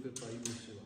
রূপে পাইব সেবা।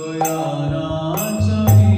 Dayana Chari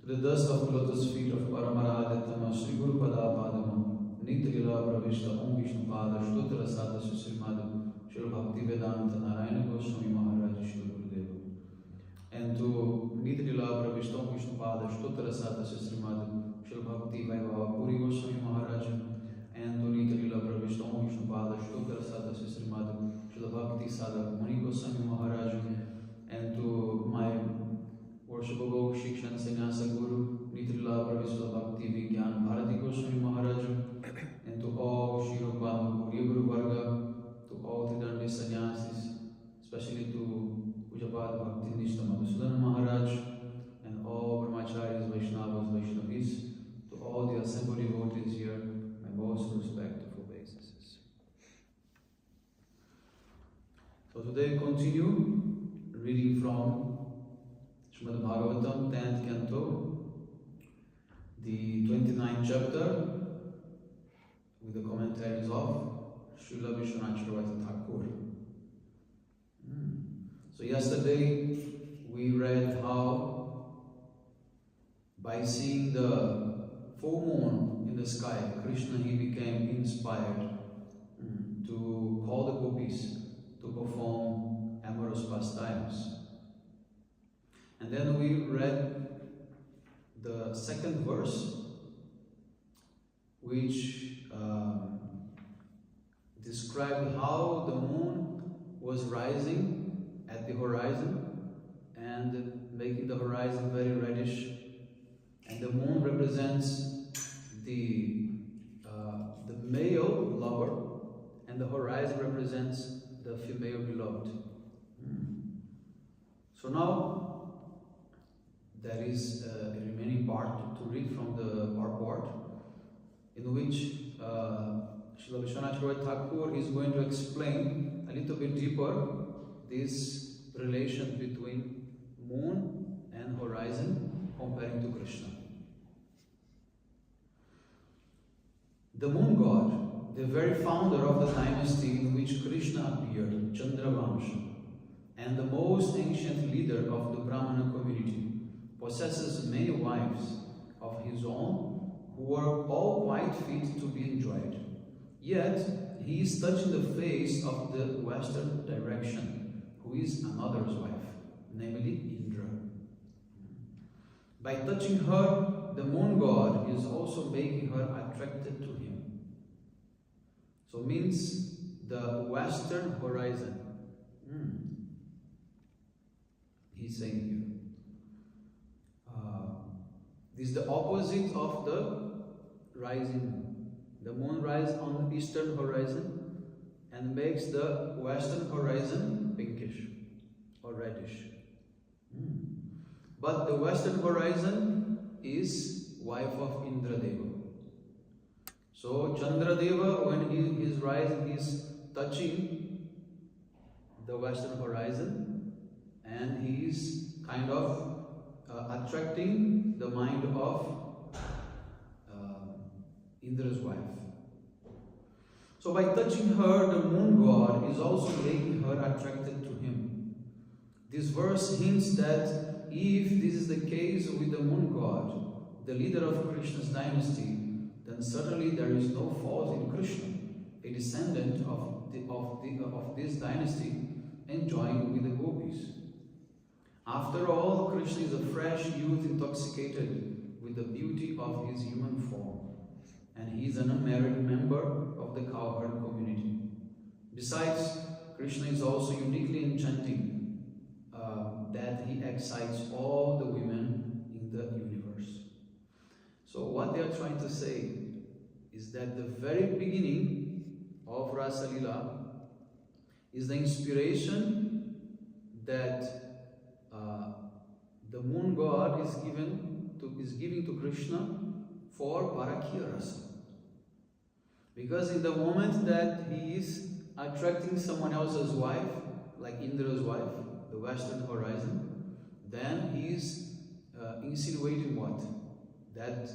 the dust of lotus feet of Paramaradhyatama Sri Guru Padapadama Nitrila Pravishta Om Vishnu Pada Shtutra Sadhya Srimad Srila Bhaktivedanta Narayana Goswami Maharaj Srila Gurudeva. And to Nitrila Pravishta Om Vishnu Pada Shtutra Sadhya Srimad Srila Bhakti Vaibhava Puri Goswami Maharaj, and to Nitrila Pravishta Om Vishnu Pada Shtutra Sadhya Srimad Srila Bhakti Sadhya Muni Goswami Maharaj, and to my worshipable Shikshan Sannyasa Guru Nitrila Pravishta Bhakti Vigyan Bharati Goswami Maharaj, and to all Sripad Guru Varga, to all Tridandi Sannyasis, especially to Pujapad Bhakti Nishta Madhusudan Maharaj, and all Brahmacharis, Vaishnavas, Vaishnavis, to all the assembled devotees here, my most respectful obeisances. So today we continue reading from Srimad Bhagavatam, 10th canto, the 29th chapter, with the commentaries of Srila Vishwanath Thakur. So yesterday we read how by seeing the full moon in the sky, Krishna, he became inspired to call the gopis to perform amorous pastimes. And then we read the second verse, which described how the moon was rising at the horizon and making the horizon very reddish, and the moon represents the male lover, and the horizon represents the female beloved. So now there is a remaining part to read from the purport, in which Srila Vishwanath Thakur is going to explain a little bit deeper this relation between moon and horizon comparing to Krishna. The moon god, the very founder of the dynasty in which Krishna appeared, Chandravamsha, and the most ancient leader of the Brahmana community, possesses many wives of his own who are all quite fit to be enjoyed. Yet, he is touching the face of the western direction, who is another's wife, namely Indra. By touching her, the moon god is also making her attracted to him. So means the western horizon. He's saying here. This is the opposite of the rising moon. The moon rises on the eastern horizon and makes the western horizon pinkish or reddish. But the western horizon is wife of Indradeva. So Chandradeva, when he is rising, is touching the western horizon, and he is kind of attracting the mind of Indra's wife. So by touching her, the moon god is also making her attracted to him. This verse hints that if this is the case with the moon god, the leader of Krishna's dynasty, then certainly there is no fault in Krishna, a descendant of this dynasty, enjoying with the gopis. After all, Krishna is a fresh youth intoxicated with the beauty of his human form, and he is an unmarried member of the cowherd community. Besides, Krishna is also uniquely enchanting, that he excites all the women in the universe. So what they are trying to say is that the very beginning of Rasa Lila is the inspiration that the moon god is giving to Krishna for Parakya Rasa. Because in the moment that he is attracting someone else's wife, like Indra's wife, the western horizon, then he is insinuating what? That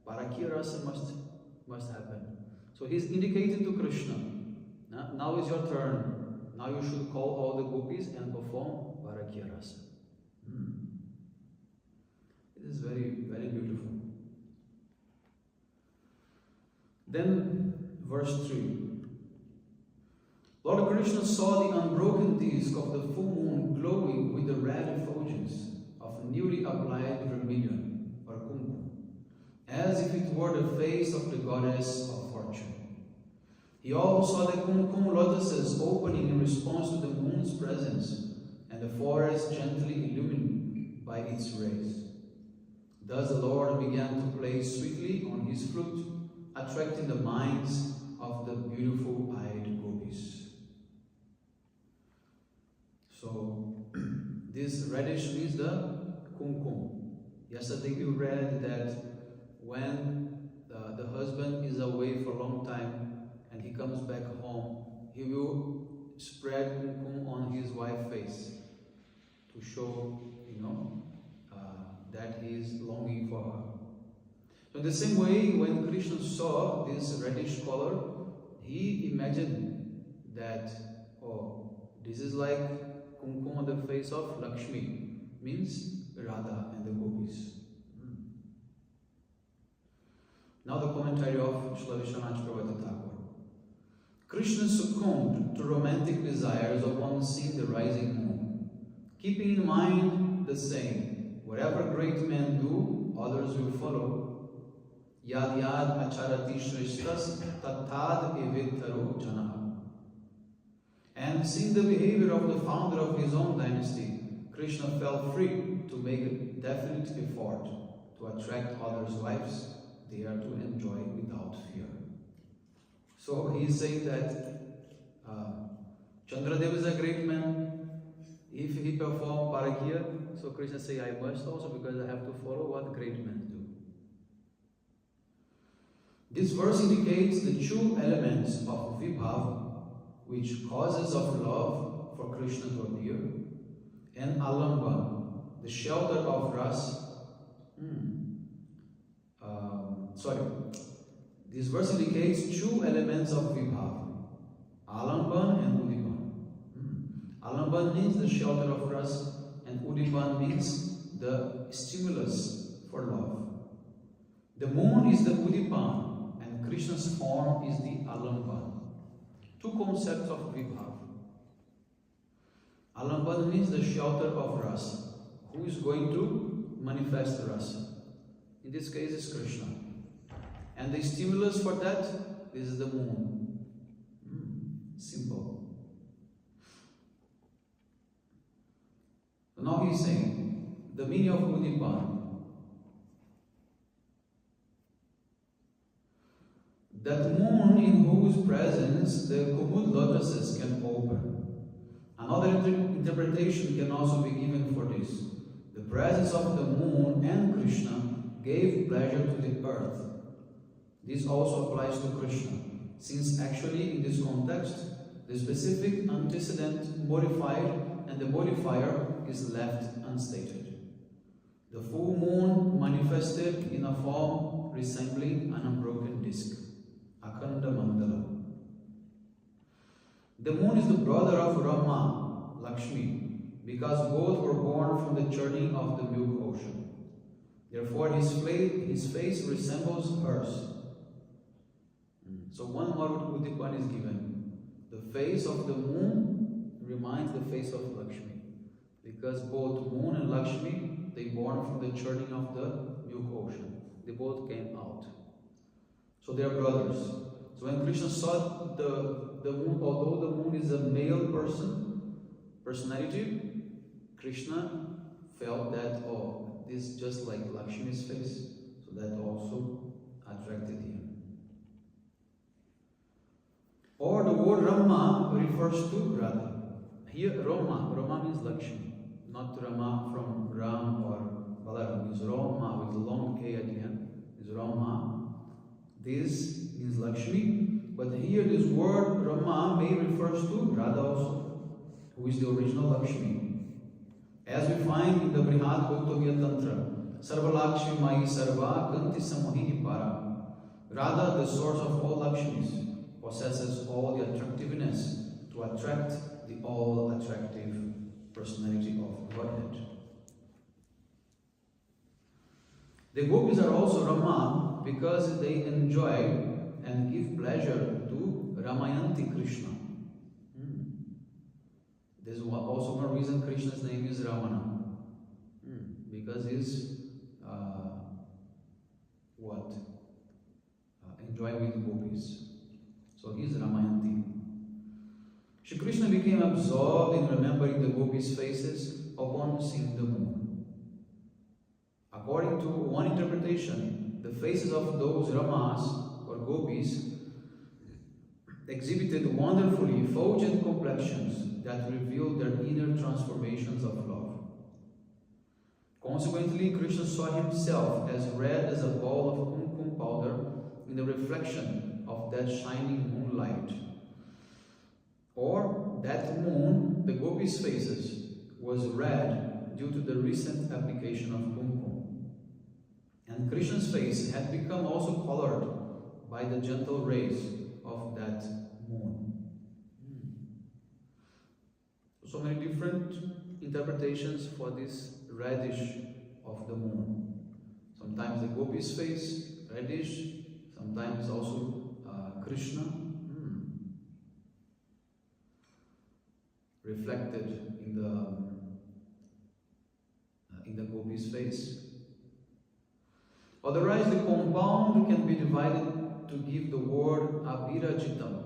Parakya Rasa must happen. So he is indicating to Krishna, now is your turn. Now you should call all the gopis and perform Parakya Rasa. It is very very, very beautiful. Then, verse 3. Lord Krishna saw the unbroken disk of the full moon glowing with the red effulgence of newly applied vermilion, or kumkum, as if it were the face of the goddess of fortune. He also saw the kumkum lotuses opening in response to the moon's presence, and the forest gently illumined by its rays. Thus the Lord began to play sweetly on his flute, attracting the minds of the beautiful-eyed gopis. So, this reddish means the kumkum. Yesterday we read that when the husband is away for a long time and he comes back home, he will spread kumkum on his wife's face to show, that he is longing for her. So in the same way, when Krishna saw this reddish color, he imagined that, this is like kumkum on the face of Lakshmi, means Radha and the gopis. Now the commentary of Srila Vishwanath Chakravarti Thakur. Krishna succumbed to romantic desires upon seeing the rising moon, keeping in mind the saying, whatever great men do, others will follow. Yad yad acharati shrishtas tathad evettaro janaha. And seeing the behavior of the founder of his own dynasty, Krishna felt free to make a definite effort to attract others' wives there to enjoy without fear. So he is saying that Chandradev is a great man. If he performed parakya, so Krishna say, I must also, because I have to follow what great men do. This verse indicates the two elements of vibhav, which causes of love for Krishna to appear, and alamba, the shelter of ras. This verse indicates two elements of vibhav, alamban and udipan. Alamban means the shelter of ras, and udipan means the stimulus for love. The moon is the udipan, and Krishna's form is the alamban. Two concepts of vibhav. Alamban means the shelter of rasa. Who is going to manifest rasa? In this case is Krishna. And the stimulus for that, this is the moon. Simple. So now he is saying, the meaning of udipan. That moon in whose presence the kumud lotuses can open. Another interpretation can also be given for this. The presence of the moon and Krishna gave pleasure to the earth. This also applies to Krishna, since actually in this context, the specific antecedent modified and the modifier is left unstated. The full moon manifested in a form resembling an unbroken disk. Akhanda Mandala. The moon is the brother of Rama, Lakshmi, because both were born from the churning of the milk ocean. Therefore, his face resembles hers. So one more udipan is given. The face of the moon reminds the face of Lakshmi, because both moon and Lakshmi, they born from the churning of the milk ocean. They both came out. So they are brothers. So when Krishna saw the moon, although the moon is a male personality, Krishna felt that, this is just like Lakshmi's face. So that also attracted him. Or the word Rama refers to Radha. Here Rama means Lakshmi, not Rama from Ram or Balaram. It's Rama with long A at the end. It's Rama. This means Lakshmi, but here this word Rama may refers to Radha also, who is the original Lakshmi. As we find in the Brihad Gautamya Tantra, Sarva Lakshmi Mai Sarva Kanti Samohini Para. Radha, the source of all Lakshmis, possesses all the attractiveness to attract the all-attractive personality of Godhead. The gopis are also Rama because they enjoy and give pleasure to Ramayanti Krishna. There's also one reason Krishna's name is Ramana. Because he's enjoying with gopis. So he's Ramayanti. Shri Krishna became absorbed in remembering the gopis' faces upon seeing the moon. According to one interpretation, the faces of those Ramas or gopis exhibited wonderfully effulgent complexions that revealed their inner transformations of love. Consequently, Krishna saw himself as red as a ball of kumkum powder in the reflection of that shining moonlight. Or that moon, the gopis' faces, was red due to the recent application of kumkum. And Krishna's face had become also colored by the gentle rays of that moon. So many different interpretations for this reddish of the moon. Sometimes the gopis' face, reddish, sometimes also Krishna, reflected in the gopis' face. Otherwise, the compound can be divided to give the word abhirajitam.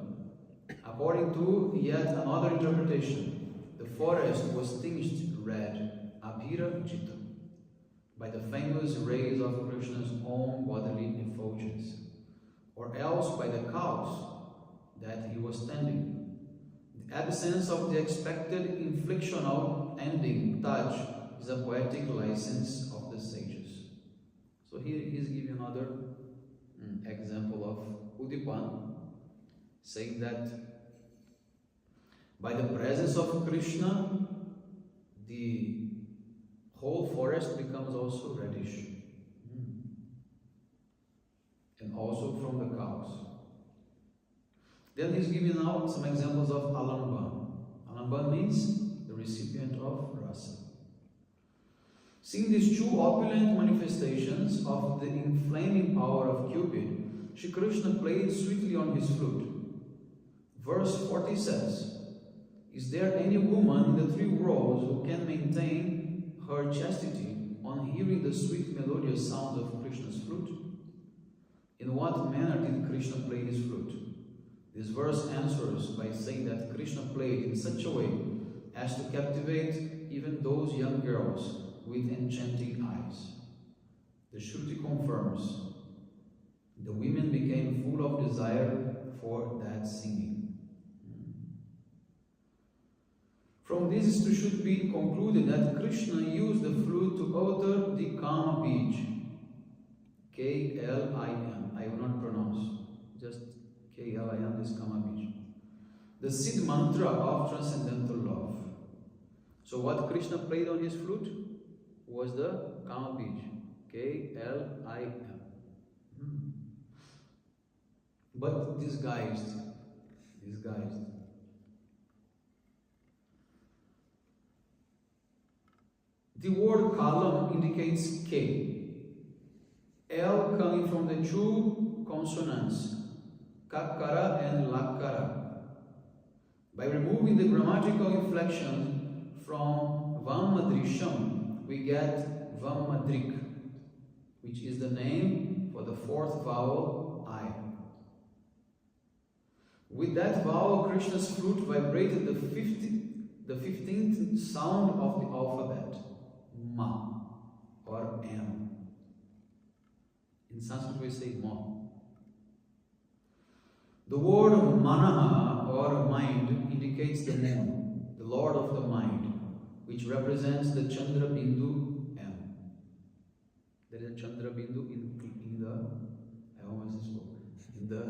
According to yet another interpretation, the forest was tinged red, abhirajitam, by the famous rays of Krishna's own bodily effulgence, or else by the cows that he was tending. The absence of the expected inflectional ending touch is a poetic license of the sages. So here he is giving another example of Udipan, saying that by the presence of Krishna, the whole forest becomes also reddish, and also from the cows. Then he's giving out some examples of alamban. Alamban means the recipient of rasa. Seeing these two opulent manifestations of the inflaming power of Cupid, Shri Krishna played sweetly on his flute. Verse 40 says, "Is there any woman in the three worlds who can maintain her chastity on hearing the sweet melodious sounds of Krishna's flute?" In what manner did Krishna play his flute? This verse answers by saying that Krishna played in such a way as to captivate even those young girls with enchanting eyes. The Shruti confirms the women became full of desire for that singing. From this it should be concluded that Krishna used the flute to utter the Kama Bij, K-L-I-M. I will not pronounce, just K-L-I-M is Kama Bij, the seed mantra of transcendental love. So what Krishna played on his flute was the Kama Bij, K-L-I-M. But disguised. The word kalam indicates K. L coming from the two consonants, kakara and lakara. By removing the grammatical inflection from Vamadrisham, we get Vamadrik, which is the name for the fourth vowel, I. With that vowel, Krishna's flute vibrated the 15th sound of the alphabet, Ma, or M. In Sanskrit we say Ma. The word Manaha, or mind, indicates the moon, the lord of the mind, which represents the Chandra Bindu M. There is a Chandra Bindu in the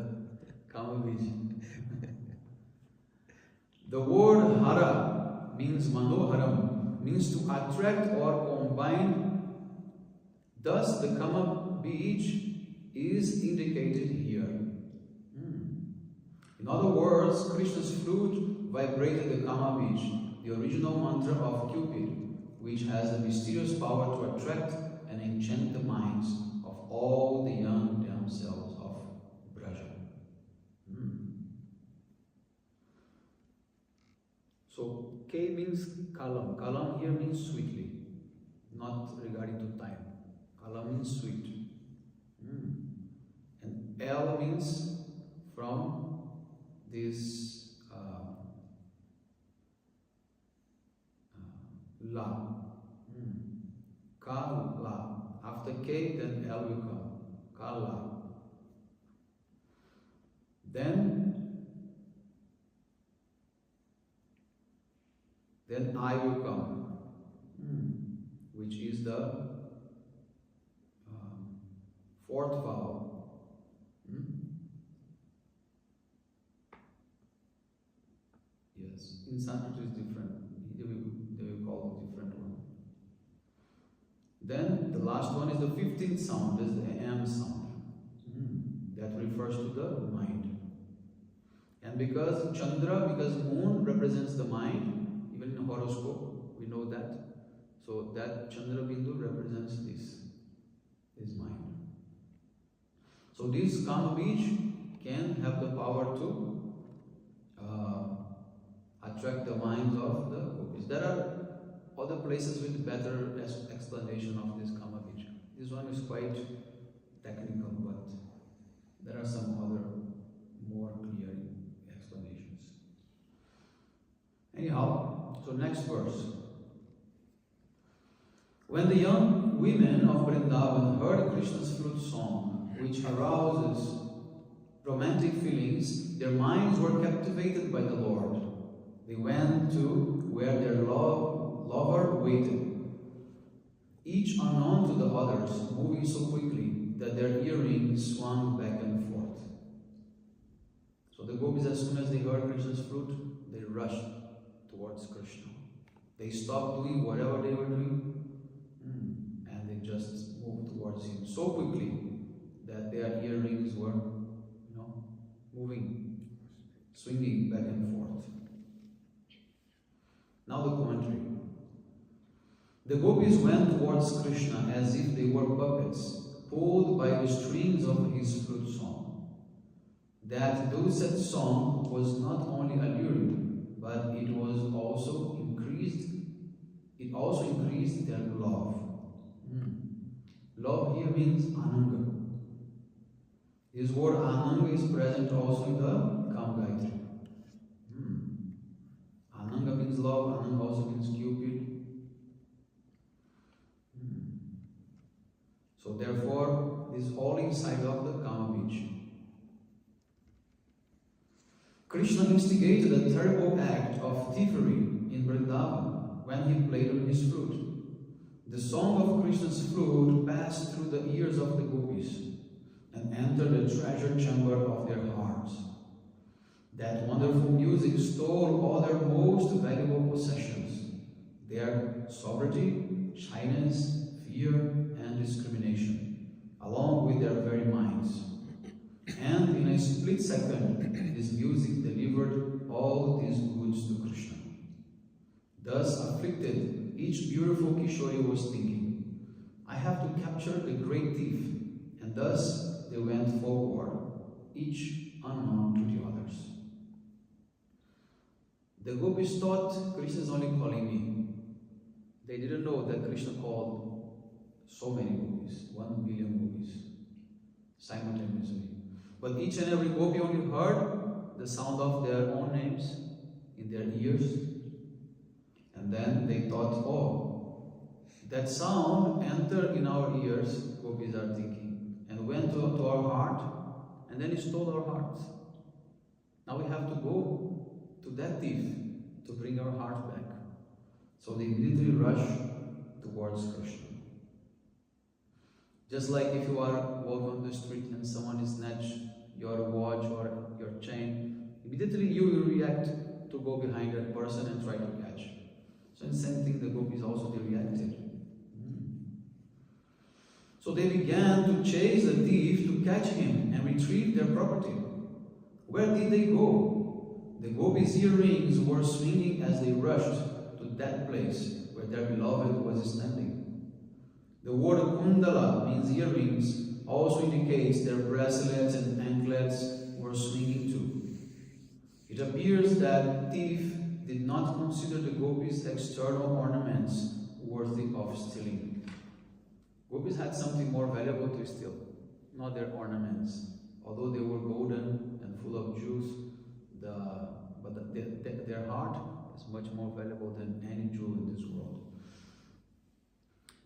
Kama Bij. The word Hara means Manoharam, means to attract or combine. Thus the Kama Bij is indicated here. In other words, Krishna's flute vibrated the Kama Bij, the original mantra of Cupid, which has the mysterious power to attract and enchant the minds means kalam. Kalam here means sweetly, not regarding to time. Kalam means sweet. And L means from this la. Kala. After K, then L will come. Kala. Then I will come, which is the fourth vowel. Yes, in Sanskrit it is different. They will call it different one. Then the last one is the 15th sound, is the M sound. That refers to the mind. And because moon represents the mind, even in horoscope, we know that. So that Chandra Bindu represents this mind. So this Kama Bij can have the power to attract the minds of the gopis. There are other places with better explanation of this Kama Bij. This one is quite technical, but there are some other more clear explanations. Anyhow, so next verse. When the young women of Vrindavan heard Krishna's flute song, which arouses romantic feelings, their minds were captivated by the Lord. They went to where their lover waited, each unknown to the others, moving so quickly that their earrings swung back and forth. So the gopis, as soon as they heard Krishna's flute, they rushed towards Krishna. They stopped doing whatever they were doing, and they just moved towards him so quickly that their earrings were, moving, swinging back and forth. Now the commentary. The gopis went towards Krishna as if they were puppets, pulled by the strings of his flute song. That dulcet song was not only alluring, but it also increased their love. Love here means ananga. This word ananga is present also in the Kama Gayatri. Ananga means love, ananga also means Cupid. So therefore, this is all inside of the Kama Bij. Krishna instigated a terrible act of thievery in Vrindavan when he played on his flute. The song of Krishna's flute passed through the ears of the gopis and entered the treasure chamber of their hearts. That wonderful music stole all their most valuable possessions, their sobriety, shyness, fear, and discrimination, along with their very minds. And in a split second, this music delivered all these goods to Krishna. Thus afflicted, each beautiful Kishori was thinking, I have to capture the great thief, and thus they went forward, each unknown to the others. The gopis thought Krishna is only calling me. They didn't know that Krishna called so many gopis, 1 billion gopis, simultaneously. But each and every gopi only heard the sound of their own names in their ears. And then they thought, oh, that sound entered in our ears, gopis are thinking, and went to our heart, and then it stole our hearts. Now we have to go to that thief to bring our heart back. So they immediately rush towards Krishna. Just like if you are walking on the street and someone is snatched your watch or your chain, immediately you will react to go behind that person and try to catch. So in the same thing, the gopis also they reacted. So they began to chase the thief to catch him and retrieve their property. Where did they go? The gopis' earrings were swinging as they rushed to that place where their beloved was standing. The word kundala means earrings, also indicates their bracelets and anklets were swinging too. It appears that thief did not consider the gopis' external ornaments worthy of stealing. Gopis had something more valuable to steal, not their ornaments. Although they were golden and full of jewels, their heart is much more valuable than any jewel in this world.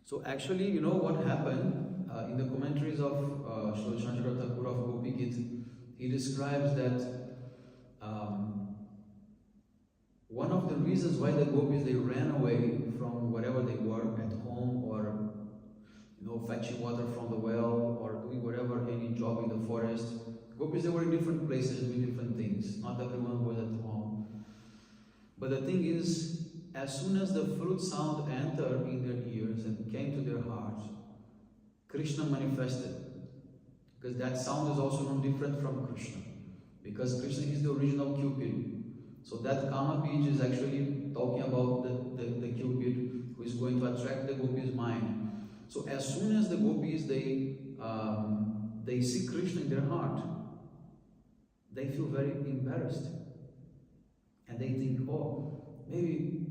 So actually, you know what happened in the commentaries of Srila Shankara Thakur of Gopi Gita, he describes that one of the reasons why the gopis, they ran away from whatever they were at home, or fetching water from the well, or doing whatever, any job in the forest. Gopis, they were in different places doing different things. Not everyone was at home. But the thing is, as soon as the flute sound entered in their ears and came to their hearts, Krishna manifested. Because that sound is also not different from Krishna. Because Krishna is the original Cupid. So that Kama Bij is actually talking about the Cupid who is going to attract the gopis' mind. So as soon as the gopis, they see Krishna in their heart, they feel very embarrassed. And they think, oh, maybe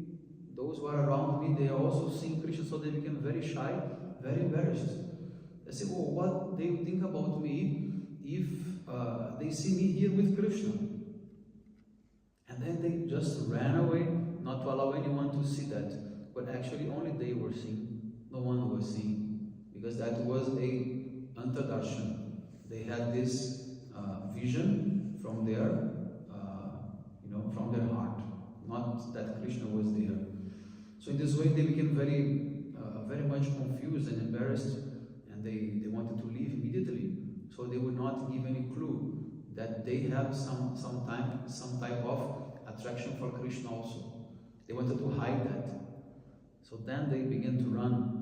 those who are around me, they are also seeing Krishna, so they become very shy, very embarrassed. They say, oh, what they think about me if they see me here with Krishna? And then they just ran away, not to allow anyone to see that. But actually only they were seeing, no one was seeing, because that was a antadarshan. They had this vision from their from their heart, not that Krishna was there. So in this way they became very much confused and embarrassed, and they wanted to leave immediately. So they would not give any clue that they have some type of attraction for Krishna also. They wanted to hide that. So then they began to run.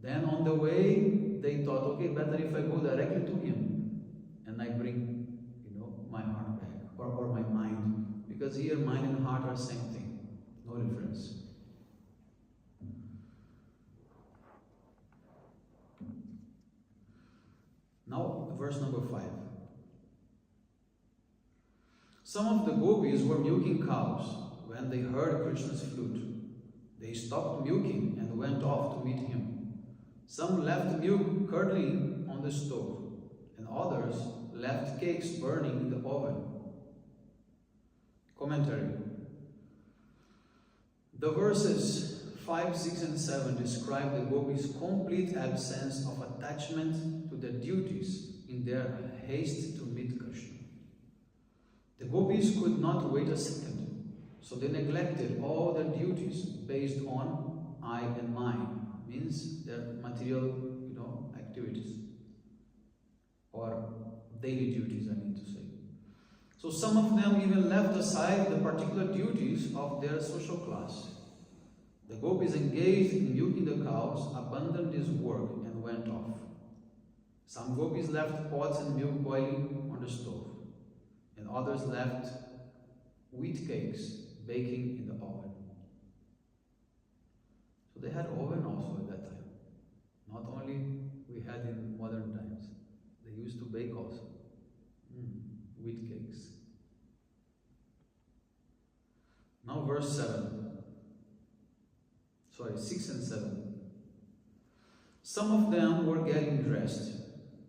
Then on the way they thought, okay, better if I go directly to him and I bring my heart back, or my mind, because here mind and heart are same thing, no difference. Now verse number 5. Some of the gopis were milking cows when they heard Krishna's flute. They stopped milking and went off to meet him. Some left milk curdling on the stove, and others left cakes burning in the oven. Commentary. The verses 5, 6 and 7 describe the gopis' complete absence of attachment to their duties in their haste to meet Krishna. The gopis could not wait a second, so they neglected all their duties based on I and mine, means their material activities, or daily duties, I mean to say. So some of them even left aside the particular duties of their social class. The gopis engaged in milking the cows, abandoned this work and went off. Some gopis left pots and milk boiling on the stove, and others left wheat cakes baking in the oven. So they had oven also at that time. Not only we had in modern times. They used to bake also. Wheat cakes. Now verse 6 and 7. Some of them were getting dressed,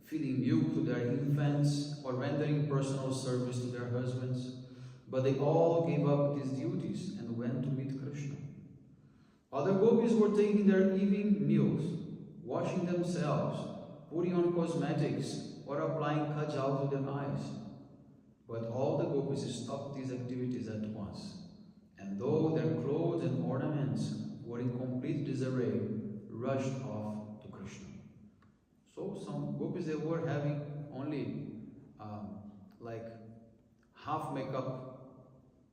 feeding milk to their infants, or rendering personal service to their husbands, but they all gave up these duties and went to meet Krishna. Other gopis were taking their evening meals, washing themselves, putting on cosmetics, or applying kajal to their eyes. But all the gopis stopped these activities at once, and though their clothes and ornaments were in complete disarray, rushed off to Krishna. So some gopis, they were having only half makeup,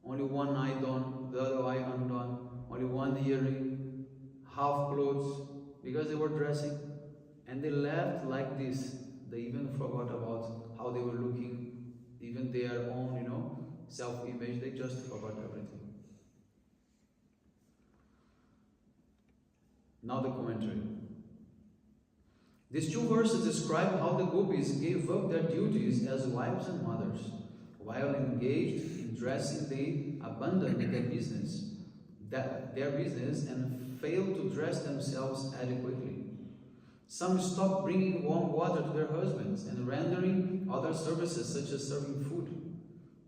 only one eye done, the other eye undone, only one earring, half clothes, because they were dressing, and they left like this. They even forgot about how they were looking, even their own, self-image. They just forgot everything. Now the commentary. These two verses describe how the gopis gave up their duties as wives and mothers, While engaged in dressing, they abandon their business and fail to dress themselves adequately. Some stop bringing warm water to their husbands and rendering other services such as serving food.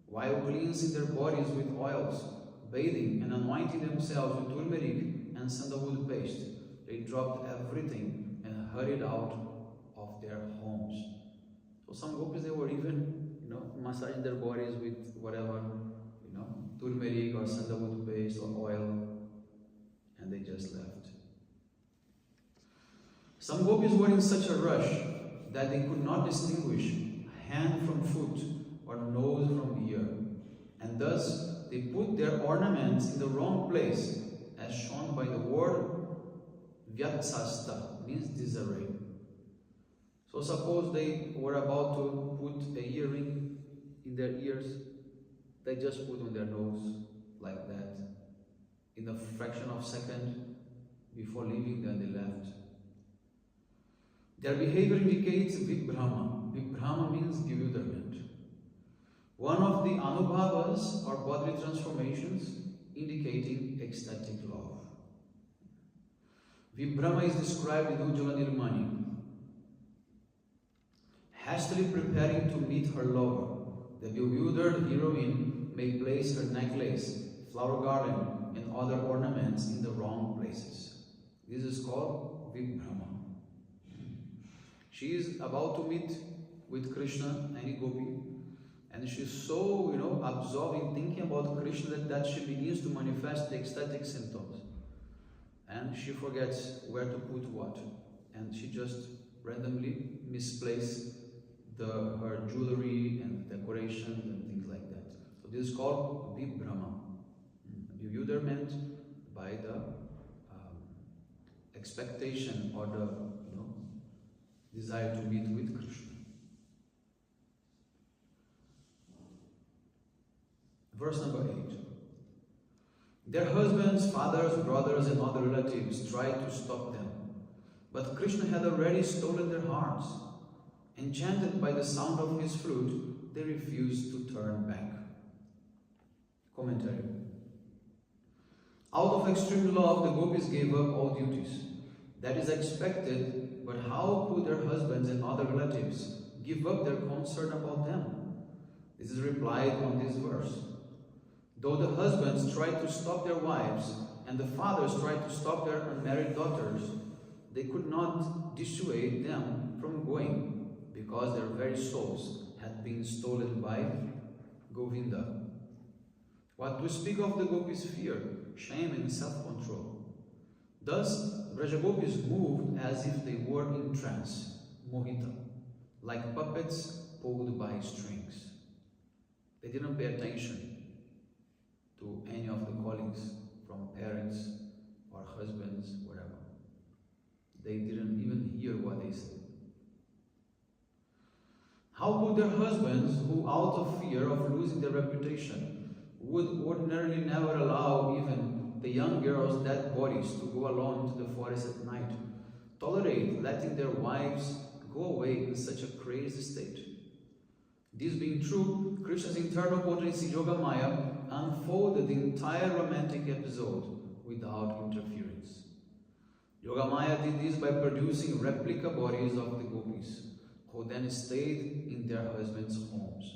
While cleansing their bodies with oils, bathing and anointing themselves with turmeric and sandalwood paste, they dropped everything and hurried out of their homes. So some gopis, they were even, massaging their bodies with whatever, turmeric or sandalwood paste or oil, and they just left. Some gopis were in such a rush that they could not distinguish hand from foot or nose from ear, and thus they put their ornaments in the wrong place, as shown by the word vyatsasta, means disarray. So suppose they were about to put a earring in their ears, they just put on their nose like that. In a fraction of a second before leaving, then they left. Their behavior indicates vibhrama. Vibhrama means bewilderment. One of the anubhavas or bodily transformations indicating ecstatic love. Vibhrama is described in Ujjvala Nirmani. Hastily preparing to meet her lover, the bewildered heroine may place her necklace, flower garland, and other ornaments in the wrong places. This is called vibhrama. She is about to meet with Krishna, any gopi, and she's so, absorbed in thinking about Krishna that she begins to manifest the ecstatic symptoms. And she forgets where to put what. And she just randomly misplaces her jewelry and decorations and things like that. So this is called vibhrama, bewilderment by the expectation or the desire to meet with Krishna. Verse number 8. Their husbands, fathers, brothers, and other relatives tried to stop them, but Krishna had already stolen their hearts. Enchanted by the sound of his flute, they refused to turn back. Commentary. Out of extreme love, the gopis gave up all duties. That is expected, but how could their husbands and other relatives give up their concern about them? This is replied on this verse. Though the husbands tried to stop their wives and the fathers tried to stop their unmarried daughters, they could not dissuade them from going, because their very souls had been stolen by Govinda. What to speak of the gopis' fear, shame and self-control? Thus, Brajagopis moved as if they were in trance, mohita, like puppets pulled by strings. They didn't pay attention to any of the callings from parents or husbands, whatever. They didn't even hear what they said. How could their husbands, who out of fear of losing their reputation, would ordinarily never allow even the young girls' dead bodies to go alone into the forest at night, tolerate letting their wives go away in such a crazy state? This being true, Krishna's internal potency Yogamaya unfolded the entire romantic episode without interference. Yogamaya did this by producing replica bodies of the gopis, who then stayed in their husbands' homes,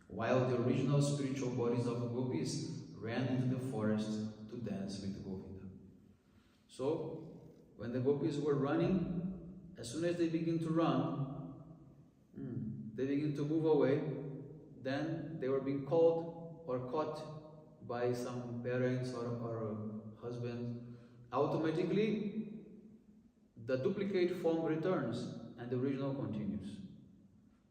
while the original spiritual bodies of gopis ran into the forest to dance with Govinda. So, when the gopis were running, as soon as they begin to run, they begin to move away, then they were being called or caught by some parents or husband. Automatically, the duplicate form returns and the original continues.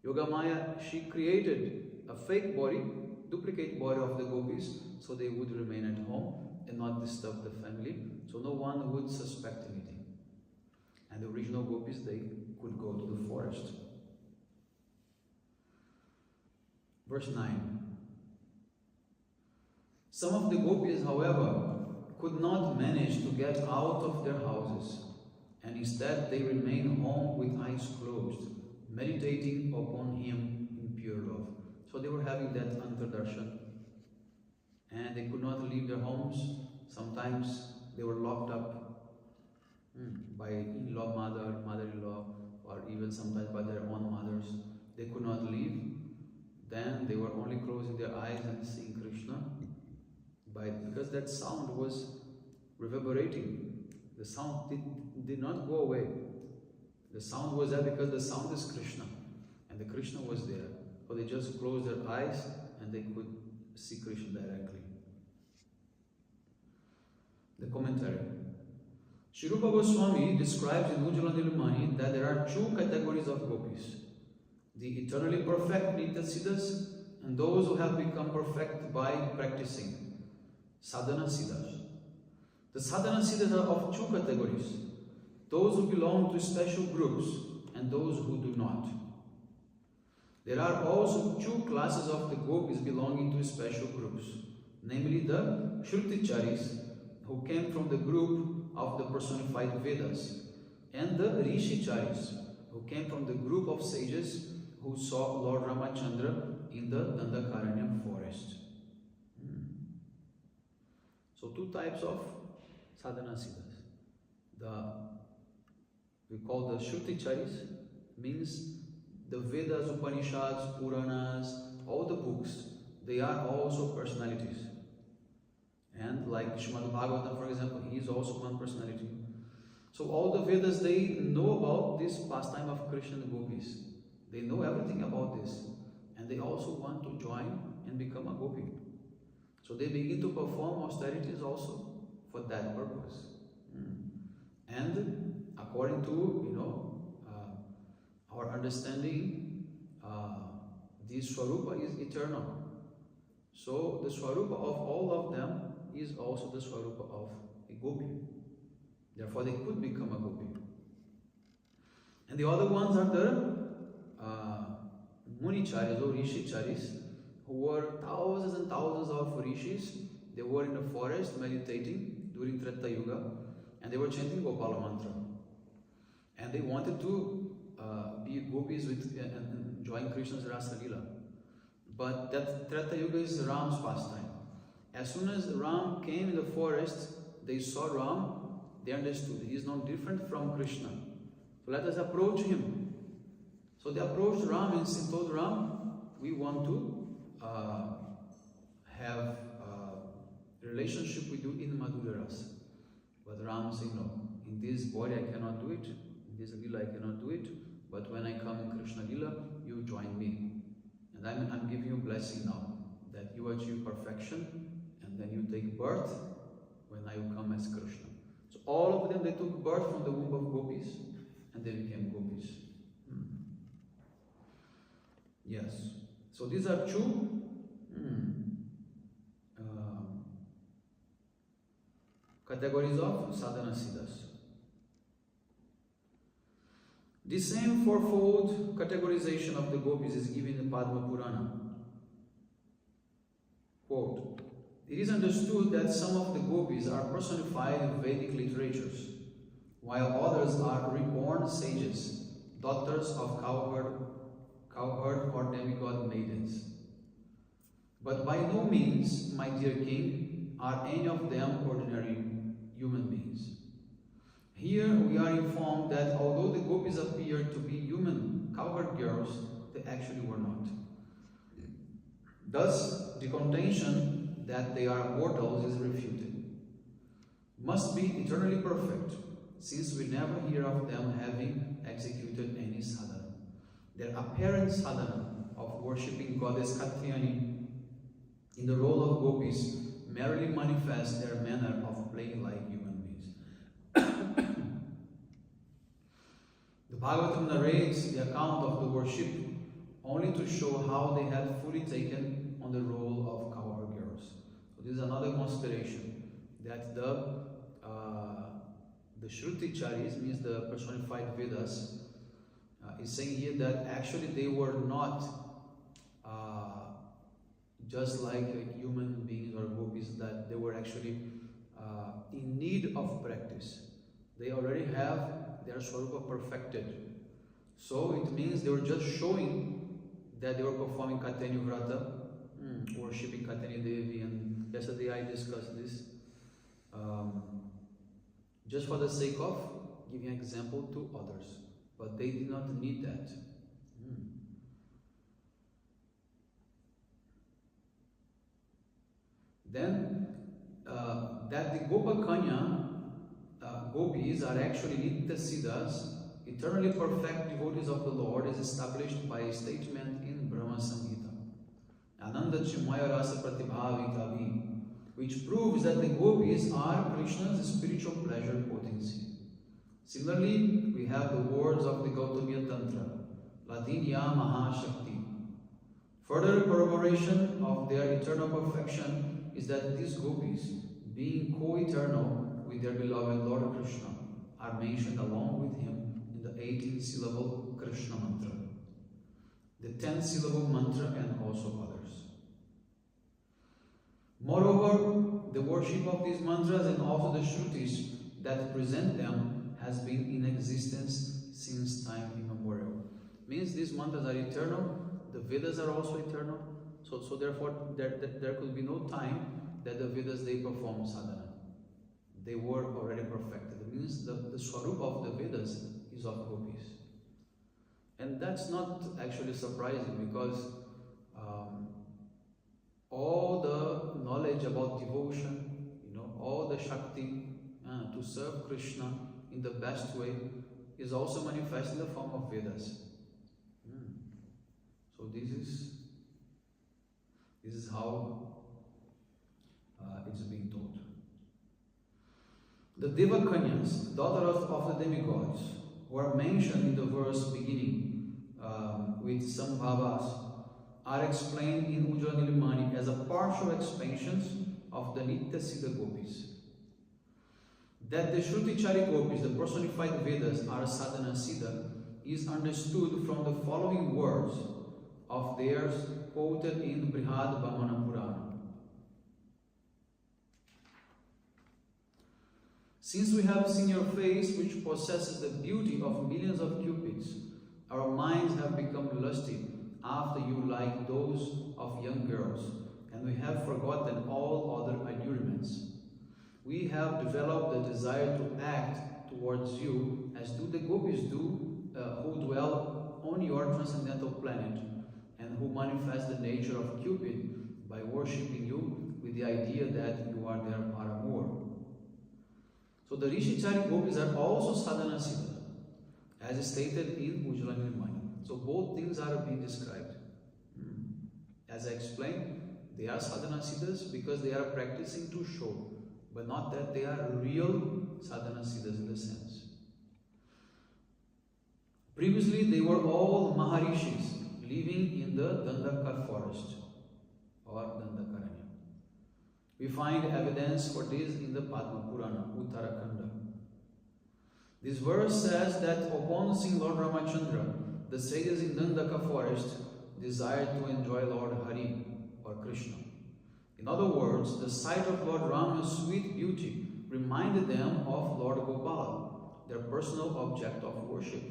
Yogamaya, she created a fake body, duplicate body of the gopis, so they would remain at home and not disturb the family, so no one would suspect anything. And the original gopis, they could go to the forest. Verse 9. Some of the gopis, however, could not manage to get out of their houses, and instead they remained home with eyes closed, meditating upon him in pure love. So they were having that antardarshan, and they could not leave their homes. Sometimes they were locked up by in-law mother, mother-in-law, or even sometimes by their own mothers. They could not leave. Then they were only closing their eyes and seeing Krishna, because that sound was reverberating. The sound did not go away. The sound was there because the sound is Krishna, and the Krishna was there. So they just closed their eyes and they could see Krishna directly. The commentary. Sri Rupa Goswami describes in Ujjvala Nilmani that there are two categories of gopis: the eternally perfect Nitya-siddhas and those who have become perfect by practicing, sadhana-siddhas. The sadhana-siddhas are of two categories: those who belong to special groups and those who do not. There are also two classes of the gopis belonging to special groups, namely the Shruticharis, who came from the group of the personified Vedas, and the Rishicharis, who came from the group of sages who saw Lord Ramachandra in the Dandakaranya forest. So two types of sadhana-siddhas. We call the Shruticharis, means the Vedas, Upanishads, Puranas, all the books, they are also personalities. And like Srimad Bhagavatam, for example, he is also one personality. So all the Vedas, they know about this pastime of Krishna and gopis. They know everything about this. And they also want to join and become a gopi. So they begin to perform austerities also for that purpose. And according to, our understanding, the Swarupa is eternal. So the Swarupa of all of them is also the Swarupa of a gopi. Therefore they could become a gopi. And the other ones are the Municharis or Rishicharis, who were thousands and thousands of rishis. They were in the forest meditating during Treta Yuga, and they were chanting Gopala mantra. And they wanted to be gopis and join Krishna's Rasa Lila. But that Treta Yuga is Ram's pastime. As soon as Ram came in the forest, they saw Ram, they understood he is not different from Krishna. So let us approach him. So they approached Ram and told Ram, we want to have a relationship with you in Madhurya Rasa. But Ram said, no, in this body I cannot do it, in this Lila I cannot do it, but when I come in Krishna Lila, you join me. And I'm giving you a blessing now, that you achieve perfection, and then you take birth when I will come as Krishna. So all of them, they took birth from the womb of gopis, and they became gopis. Yes. So these are two categories of sadhana siddhas. The same fourfold categorization of the gopis is given in Padma Purana. Quote, it is understood that some of the gopis are personified in Vedic literatures, while others are reborn sages, daughters of cowherd or demigod maidens. But by no means, my dear king, are any of them ordinary human beings. Here we are informed that although the gopis appeared to be human cowherd girls, they actually were not. Thus, the contention that they are mortals is refuted. Must be eternally perfect, since we never hear of them having executed any sadhana. Their apparent sadhana of worshipping goddess Katyayani in the role of gopis merely manifests their manner of playing like human beings. The Bhagavatam narrates the account of the worship only to show how they had fully taken on the role of cowherd girls. So this is another consideration, that the Shruticharis, means the personified Vedas, is saying here that actually they were not just like human beings or gopis, that they were actually in need of practice. They already have their Swarupa perfected. So it means they were just showing that they were performing Kateni Vrata, worshipping Kateni Devi, and yesterday I discussed this. Just for the sake of giving example to others, but they did not need that. Then that the Gopakanya gopis are actually Nitya Siddhas, eternally perfect devotees of the Lord, is established by a statement in Brahma Samhita, Ananda Chimaya Rasa Pratibhavikavi, which proves that the gopis are Krishna's spiritual pleasure potency. Similarly, we have the words of the Gautamiya Tantra, Ladinya Mahashakti. Further corroboration of their eternal perfection is that these gopis, being co-eternal with their beloved Lord Krishna, are mentioned along with him in the 18-syllable Krishna mantra, the 10-syllable mantra, and also others. Moreover, the worship of these mantras and also the Shrutis that present them has been in existence since time immemorial. Means these mantras are eternal, the Vedas are also eternal, so therefore there could be no time that the Vedas they perform sadhana. They were already perfected. It means the swarup of the Vedas is of gopis. And that's not actually surprising, because all the knowledge about devotion, all the Shakti to serve Krishna in the best way is also manifest in the form of Vedas. So this is how it's being taught. The Devakanyas, daughters of the demigods, who are mentioned in the verse beginning with Sambhavas, are explained in Ujjvala Nilimani as a partial expansions of the Nitya Siddha gopis. That the Shrutichari gopis, the personified Vedas, are sadhana siddha is understood from the following words of theirs quoted in Brihad Vamana Purana. Since we have seen your face, which possesses the beauty of millions of cupids, our minds have become lusty after you like those of young girls, and we have forgotten all other allurements. We have developed the desire to act towards you as do the gopis do, who dwell on your transcendental planet and who manifest the nature of Cupid by worshipping you with the idea that you are their paramour. So the Rishichari gopis are also sadhana siddha, as stated in Ujjvala Nilimani. So both things are being described. As I explained, they are sadhana siddhas because they are practicing to show, but not that they are real sadhana siddhas in the sense. Previously, they were all Maharishis living in the Dandaka forest or Dandakaranya. We find evidence for this in the Padma Purana, Uttarakhanda. This verse says that upon seeing Lord Ramachandra, the sages in Dandaka forest desired to enjoy Lord Hari or Krishna. In other words, the sight of Lord Rama's sweet beauty reminded them of Lord Gopala, their personal object of worship,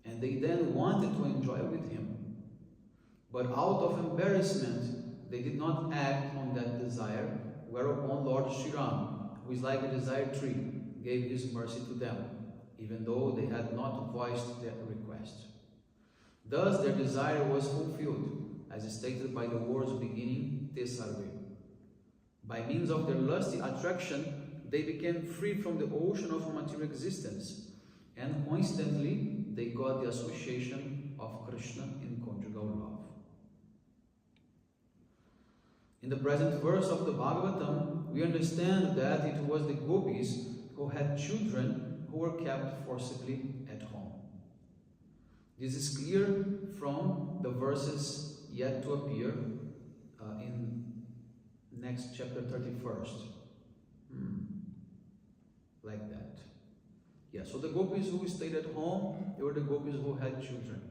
and they then wanted to enjoy with him. But out of embarrassment, they did not act on that desire, whereupon Lord Shriram, who is like a desired tree, gave his mercy to them, even though they had not voiced their request. Thus their desire was fulfilled, as stated by the words beginning Te Sarve. By means of their lusty attraction, they became free from the ocean of material existence, and coincidentally, they got the association of Krishna in conjugal love. In the present verse of the Bhagavatam, we understand that it was the gopis who had children who were kept forcibly at home. This is clear from the verses yet to appear in next chapter 31st. Like that. Yeah, so the gopis who stayed at home, they were the gopis who had children.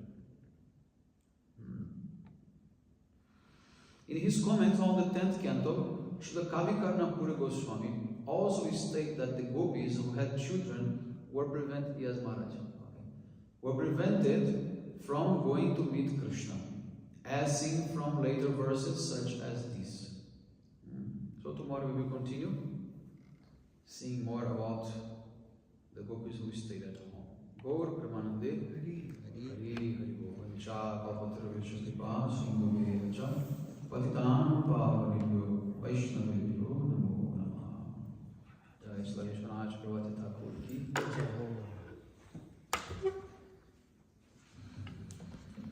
In his comments on the 10th canto, Srila Kavikarnapura Goswami also states that the gopis who had children were prevented, yes Maharaj, were prevented from going to meet Krishna, as seen from later verses such as this. So tomorrow we will continue seeing more about the gopis who stayed at home. Gaur Pramanande Hari Hari Bol Cha Kalpatra Vishnu Kripa Sindhu Vecha Patitanam Pavanebhyo Vaishnavebhyo